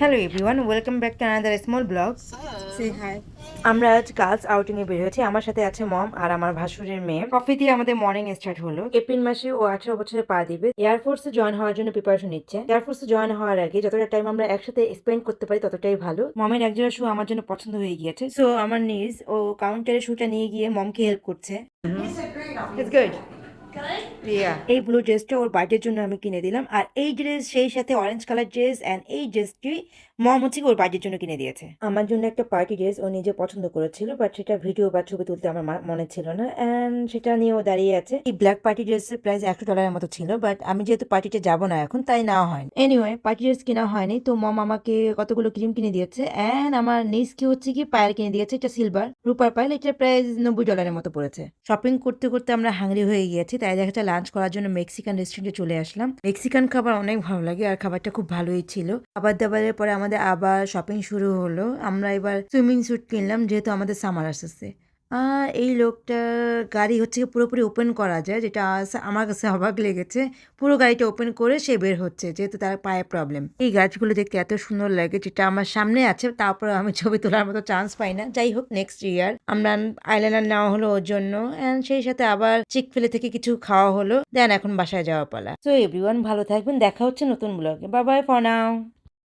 Hello everyone, welcome back to another small blog. Say hi. আমরা আজ girls outing এ বের হয়েছি। আমার সাথে আছে মম আর আমার ভাসুরের মেয়ে। কফি দিয়ে আমাদের মর্নিং স্টার্ট হলো। এপ্রিল মাসে ও 18 বছরে পা দিবে। এয়ারফোর্সে জয়েন হওয়ার জন্য প্রিপারেশন নিচ্ছে। এয়ারফোর্সে জয়েন হওয়ার আগে যতটা টাইম আমরা একসাথে স্পেন্ড করতে পারি ততটাই ভালো। মমের একজোড়া শু আমার জন্য পছন্দ হয়ে গিয়েছে, সো আমার নিজ ও কাউন্টারে শুটা নিয়ে গিয়ে মমকে হেল্প করছে। It's good. এই ব্লু ড্রেসটা ওর বার্থডের জন্য আমি কিনে দিলাম, আর এই ড্রেস সেই সাথে অরেঞ্জ কালার ড্রেস অ্যান্ড এই ড্রেসটি মম হচ্ছে কি ওর বার্থডের জন্য কিনে দিয়েছে। আমার জন্য একটা পার্টি ড্রেস ও নিজে পছন্দ করেছিল, বাট সেটা ভিডিও বা ছবি তুলতে আমার মনে ছিল না, অ্যান্ড সেটা নিয়ে ও দাঁড়িয়ে আছে। এই ব্ল্যাক পার্টি ড্রেসের প্রাইস $100 মতো ছিল, বাট আমি যেহেতু পার্টিতে যাবো না এখন, তাই নেওয়া হয়নি। এনিওয়ে, পার্টি ড্রেস কেনা হয়নি, তো মম আমাকে কতগুলো ক্রিম কিনে দিয়েছে, অ্যান্ড আমার নিজকে হচ্ছে কি পায়েল কিনে দিয়েছে। এটা সিলভার রূপার পায়েল, এটার প্রাইস $90 মতো পড়েছে। শপিং করতে করতে আমরা হাংরি হয়ে গিয়েছি, তাই দেখা যাচ্ছে লাঞ্চ করার জন্য মেক্সিকান রেস্টুরেন্টে চলে আসলাম। মেক্সিকান খাবার অনেক ভালো লাগে আর খাবারটা খুব ভালোই ছিল। খাবার দাবারের পরে আমাদের আবার শপিং শুরু হলো। আমরা এবার সুইমিং স্যুট কিনলাম যেহেতু আমাদের সামার আসছে। আর এই লোকটার গাড়ি হচ্ছে কি পুরোপুরি ওপেন করা যায়, যেটা আমার কাছে অবাক লেগেছে। পুরো গাড়িটা ওপেন করে সে বের হচ্ছে, যেহেতু তার পায়ে প্রবলেম। এই গাছগুলো দেখতে এত সুন্দর লাগে, যেটা আমার সামনে আছে, তারপর আমি ছবি তোলার মতো চান্স পাই না। যাই হোক, নেক্সট ইয়ার আমরা আইল্যান্ডার নেওয়া হলো ওর জন্য, এন্ড সেই সাথে আবার চিকফিলে থেকে কিছু খাওয়া হলো। দেন এখন বাসায় যাওয়া পালা। তো এভরিওয়ান ভালো থাকবেন, দেখা হচ্ছে নতুন ব্লগে। Bye bye for now.